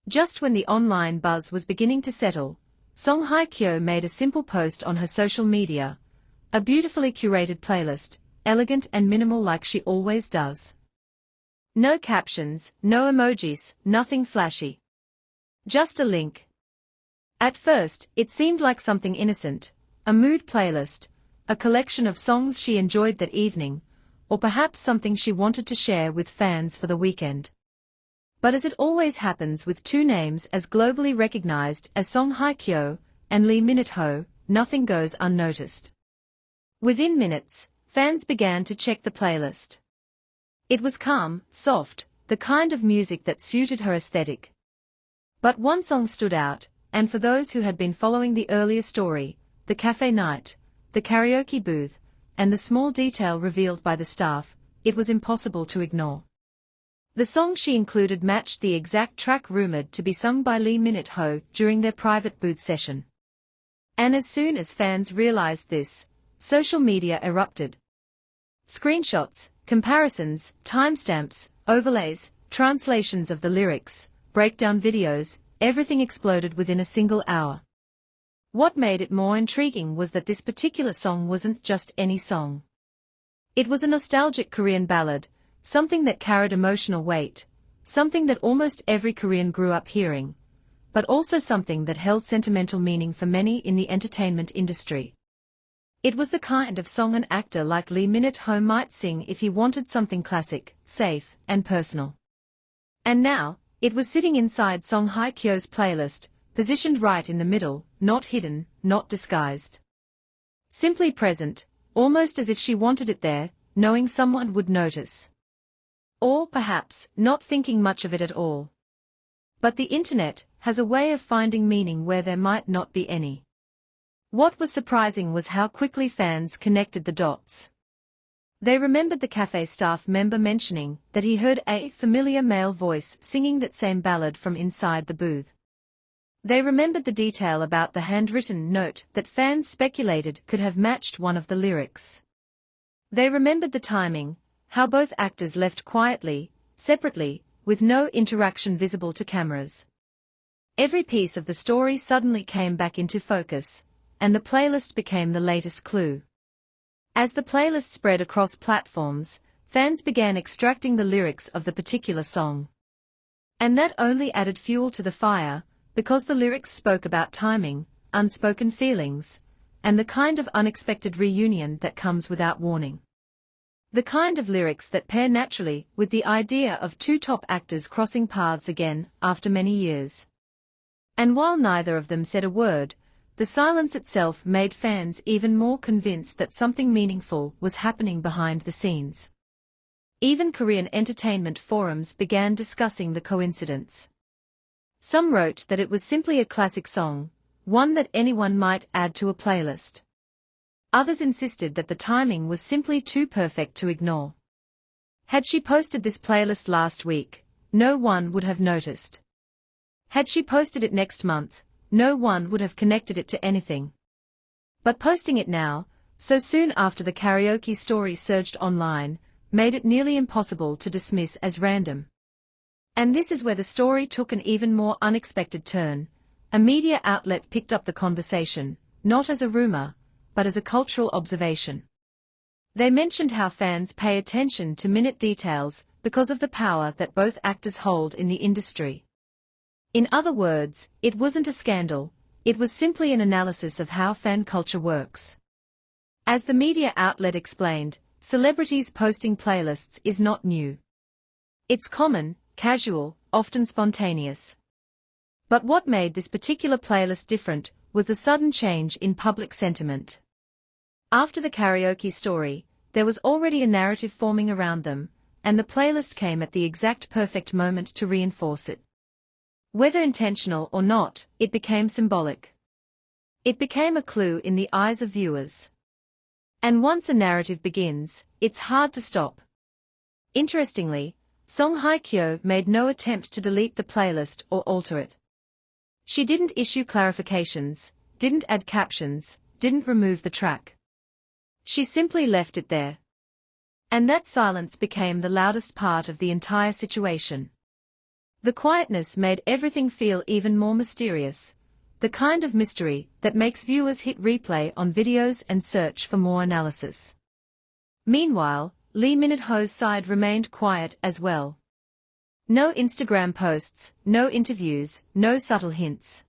Just when the online buzz was beginning to settle, hye kyo made a simple post on her social media, a beautifully curated playlist, elegant and minimal like she always does. No captions, no emojis, nothing flashy. Just a link. At first, it seemed like something innocent, a mood playlist, a collection of songs she enjoyed that evening, or perhaps something she wanted to share with fans for the weekend. But as it always happens with two names as globally recognized as hye kyo and Lee Minute-ho, nothing goes unnoticed. Within minutes, fans began to check the playlist. It was calm, soft, the kind of music that suited her aesthetic. But one song stood out, and for those who had been following the earlier story, the café night, the karaoke booth, and the small detail revealed by the staff, it was impossible to ignore. The song she included matched the exact track rumored to be sung by Lee Minute-ho during their private booth session. And as soon as fans realized this, social media erupted. Screenshots, comparisons, timestamps, overlays, translations of the lyrics, breakdown videos, everything exploded within a single hour. What made it more intriguing was that this particular song wasn't just any song. It was a nostalgic Korean ballad, something that carried emotional weight, something that almost every Korean grew up hearing, but also something that held sentimental meaning for many in the entertainment industry. It was the kind of song an actor like Lee Minute-ho might sing if he wanted something classic, safe, and personal. And now, it was sitting inside hye kyo's playlist, positioned right in the middle, not hidden, not disguised. Simply present, almost as if she wanted it there, knowing someone would notice. Or perhaps, not thinking much of it at all. But the internet has a way of finding meaning where there might not be any. What was surprising was how quickly fans connected the dots. They remembered the cafe staff member mentioning that he heard a familiar male voice singing that same ballad from inside the booth. They remembered the detail about the handwritten note that fans speculated could have matched one of the lyrics. They remembered the timing, how both actors left quietly, separately, with no interaction visible to cameras. Every piece of the story suddenly came back into focus, and the playlist became the latest clue. As the playlist spread across platforms, fans began extracting the lyrics of the particular song. And that only added fuel to the fire, because the lyrics spoke about timing, unspoken feelings, and the kind of unexpected reunion that comes without warning. The kind of lyrics that pair naturally with the idea of two top actors crossing paths again after many years. And while neither of them said a word, the silence itself made fans even more convinced that something meaningful was happening behind the scenes. Even Korean entertainment forums began discussing the coincidence. Some wrote that it was simply a classic song, one that anyone might add to a playlist. Others insisted that the timing was simply too perfect to ignore. Had she posted this playlist last week, no one would have noticed. Had she posted it next month, no one would have connected it to anything. But posting it now, so soon after the karaoke story surged online, made it nearly impossible to dismiss as random. And this is where the story took an even more unexpected turn. A media outlet picked up the conversation, not as a rumor, but as a cultural observation. They mentioned how fans pay attention to minute details because of the power that both actors hold in the industry. In other words, it wasn't a scandal, it was simply an analysis of how fan culture works. As the media outlet explained, celebrities posting playlists is not new. It's common, casual, often spontaneous. But what made this particular playlist different was the sudden change in public sentiment. After the karaoke story, there was already a narrative forming around them, and the playlist came at the exact perfect moment to reinforce it. Whether intentional or not, it became symbolic. It became a clue in the eyes of viewers. And once a narrative begins, it's hard to stop. Interestingly, hye kyo made no attempt to delete the playlist or alter it. She didn't issue clarifications, didn't add captions, didn't remove the track. She simply left it there. And that silence became the loudest part of the entire situation. The quietness made everything feel even more mysterious, the kind of mystery that makes viewers hit replay on videos and search for more analysis. Meanwhile, Lee Min-ho's side remained quiet as well. No Instagram posts, no interviews, no subtle hints.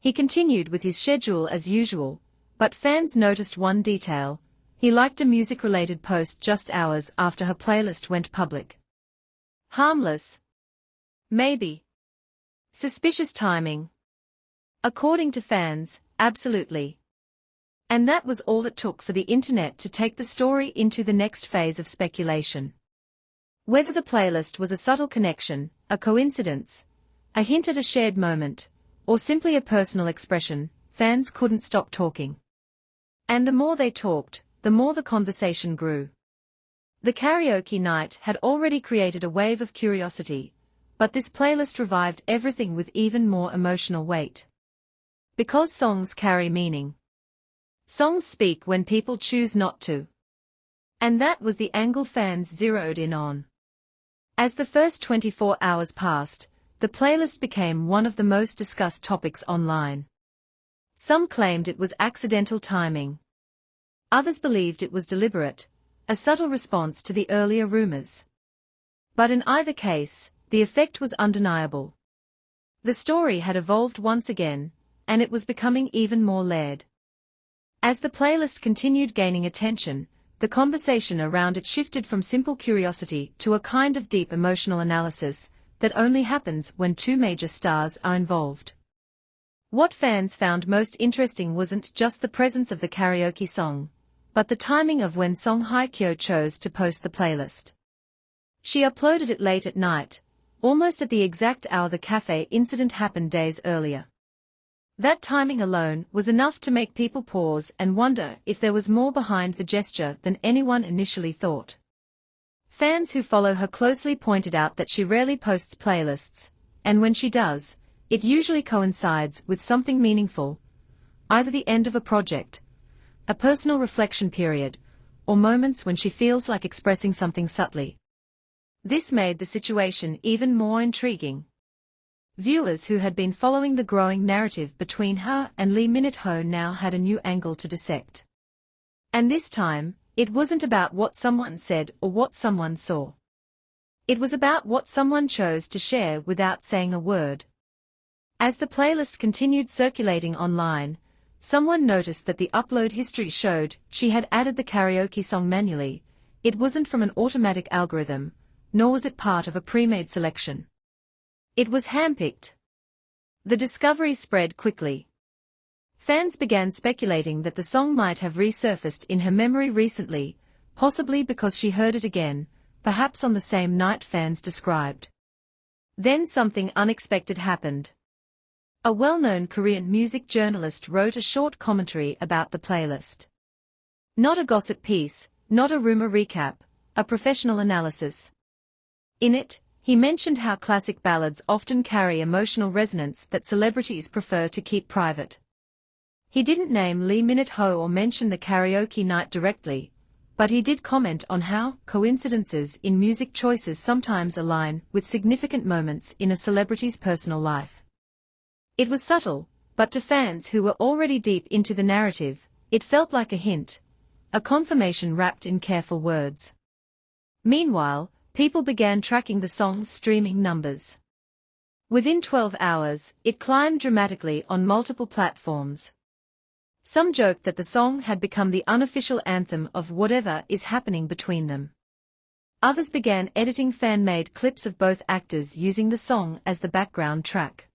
He continued with his schedule as usual, but fans noticed one detail: he liked a music-related post just hours after her playlist went public. Harmless? Maybe. Suspicious timing? According to fans, absolutely. And that was all it took for the internet to take the story into the next phase of speculation. Whether the playlist was a subtle connection, a coincidence, a hint at a shared moment, or simply a personal expression, fans couldn't stop talking. And the more they talked, the more the conversation grew. The karaoke night had already created a wave of curiosity, but this playlist revived everything with even more emotional weight. Because songs carry meaning. Songs speak when people choose not to. And that was the angle fans zeroed in on. As the first 24 hours passed, the playlist became one of the most discussed topics online. Some claimed it was accidental timing. Others believed it was deliberate, a subtle response to the earlier rumors. But in either case, the effect was undeniable. The story had evolved once again, and it was becoming even more layered. As the playlist continued gaining attention, the conversation around it shifted from simple curiosity to a kind of deep emotional analysis that only happens when two major stars are involved. What fans found most interesting wasn't just the presence of the karaoke song, but the timing of when Song Hye Kyo chose to post the playlist. She uploaded it late at night, almost at the exact hour the café incident happened days earlier. That timing alone was enough to make people pause and wonder if there was more behind the gesture than anyone initially thought. Fans who follow her closely pointed out that she rarely posts playlists, and when she does, it usually coincides with something meaningful, either the end of a project, a personal reflection period, or moments when she feels like expressing something subtly. This made the situation even more intriguing. Viewers who had been following the growing narrative between her and Lee Min-ho now had a new angle to dissect. And this time, it wasn't about what someone said or what someone saw. It was about what someone chose to share without saying a word. As the playlist continued circulating online, someone noticed that the upload history showed she had added the karaoke song manually. It wasn't from an automatic algorithm, nor was it part of a pre-made selection. It was handpicked. The discovery spread quickly. Fans began speculating that the song might have resurfaced in her memory recently, possibly because she heard it again, perhaps on the same night fans described. Then something unexpected happened. A well-known Korean music journalist wrote a short commentary about the playlist. Not a gossip piece, not a rumor recap, a professional analysis. In it, he mentioned how classic ballads often carry emotional resonance that celebrities prefer to keep private. He didn't name Lee Min-ho or mention the karaoke night directly, but he did comment on how coincidences in music choices sometimes align with significant moments in a celebrity's personal life. It was subtle, but to fans who were already deep into the narrative, it felt like a hint, a confirmation wrapped in careful words. Meanwhile, people began tracking the song's streaming numbers. Within 12 hours, it climbed dramatically on multiple platforms. Some joked that the song had become the unofficial anthem of whatever is happening between them. Others began editing fan-made clips of both actors using the song as the background track.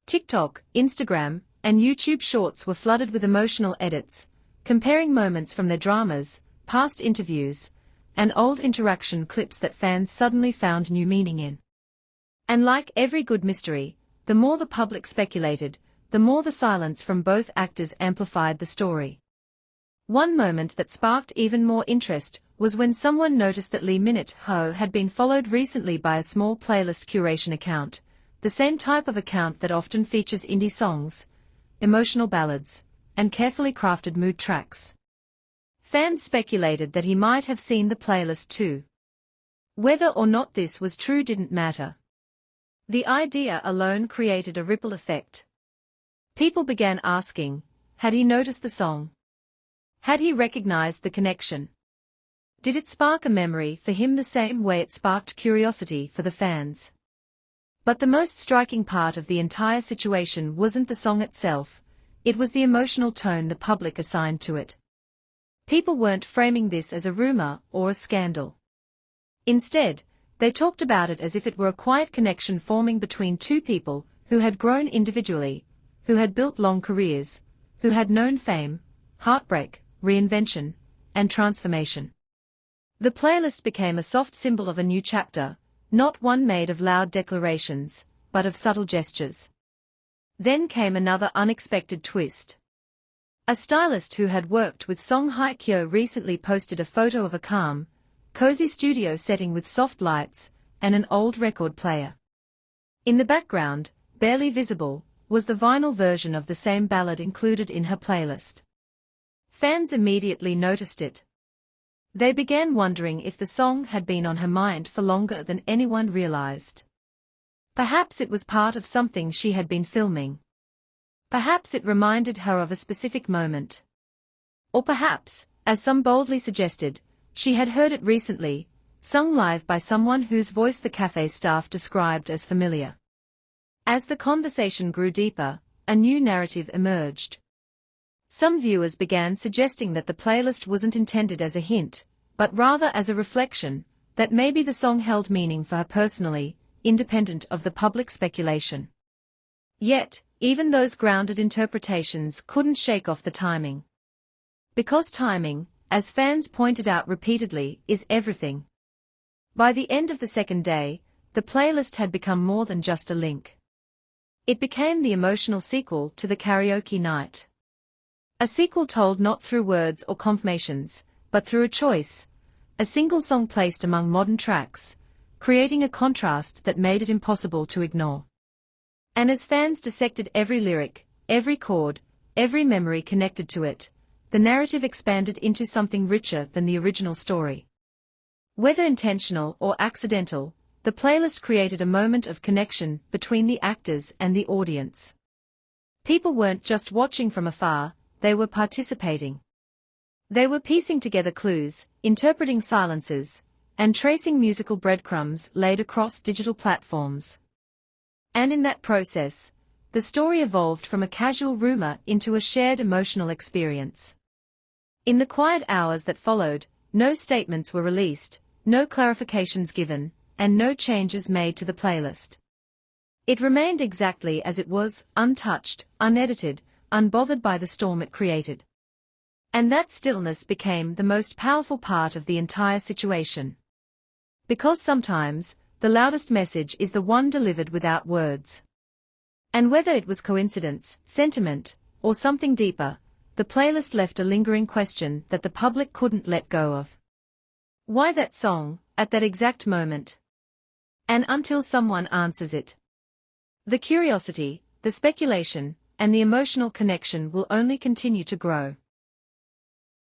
TikTok, Instagram, and YouTube Shorts were flooded with emotional edits, comparing moments from their dramas, past interviews, and old interaction clips that fans suddenly found new meaning in. And like every good mystery, the more the public speculated, the more the silence from both actors amplified the story. One moment that sparked even more interest was when someone noticed that Lee Min-ho had been followed recently by a small playlist curation account, the same type of account that often features indie songs, emotional ballads, and carefully crafted mood tracks. Fans speculated that he might have seen the playlist too. Whether or not this was true didn't matter. The idea alone created a ripple effect. People began asking, had he noticed the song? Had he recognized the connection? Did it spark a memory for him the same way it sparked curiosity for the fans? But the most striking part of the entire situation wasn't the song itself, it was the emotional tone the public assigned to it. People weren't framing this as a rumor or a scandal. Instead, they talked about it as if it were a quiet connection forming between two people who had grown individually, who had built long careers, who had known fame, heartbreak, reinvention, and transformation. The playlist became a soft symbol of a new chapter, not one made of loud declarations, but of subtle gestures. Then came another unexpected twist. A stylist who had worked with Song Hye Kyo recently posted a photo of a calm, cozy studio setting with soft lights and an old record player. In the background, barely visible, was the vinyl version of the same ballad included in her playlist. Fans immediately noticed it. They began wondering if the song had been on her mind for longer than anyone realized. Perhaps it was part of something she had been filming. Perhaps it reminded her of a specific moment. Or perhaps, as some boldly suggested, she had heard it recently, sung live by someone whose voice the café staff described as familiar. As the conversation grew deeper, a new narrative emerged. Some viewers began suggesting that the playlist wasn't intended as a hint, but rather as a reflection, that maybe the song held meaning for her personally, independent of the public speculation. Yet, even those grounded interpretations couldn't shake off the timing. Because timing, as fans pointed out repeatedly, is everything. By the end of the second day, the playlist had become more than just a link. It became the emotional sequel to the karaoke night. A sequel told not through words or confirmations, but through a choice, a single song placed among modern tracks, creating a contrast that made it impossible to ignore. And as fans dissected every lyric, every chord, every memory connected to it, the narrative expanded into something richer than the original story. Whether intentional or accidental, the playlist created a moment of connection between the actors and the audience. People weren't just watching from afar, they were participating. They were piecing together clues, interpreting silences, and tracing musical breadcrumbs laid across digital platforms. And in that process, the story evolved from a casual rumor into a shared emotional experience. In the quiet hours that followed, no statements were released, no clarifications given, and no changes made to the playlist. It remained exactly as it was, untouched, unedited, unbothered by the storm it created. And that stillness became the most powerful part of the entire situation. Because sometimes, the loudest message is the one delivered without words. And whether it was coincidence, sentiment, or something deeper, the playlist left a lingering question that the public couldn't let go of. Why that song, at that exact moment? And until someone answers it, the curiosity, the speculation, and the emotional connection will only continue to grow.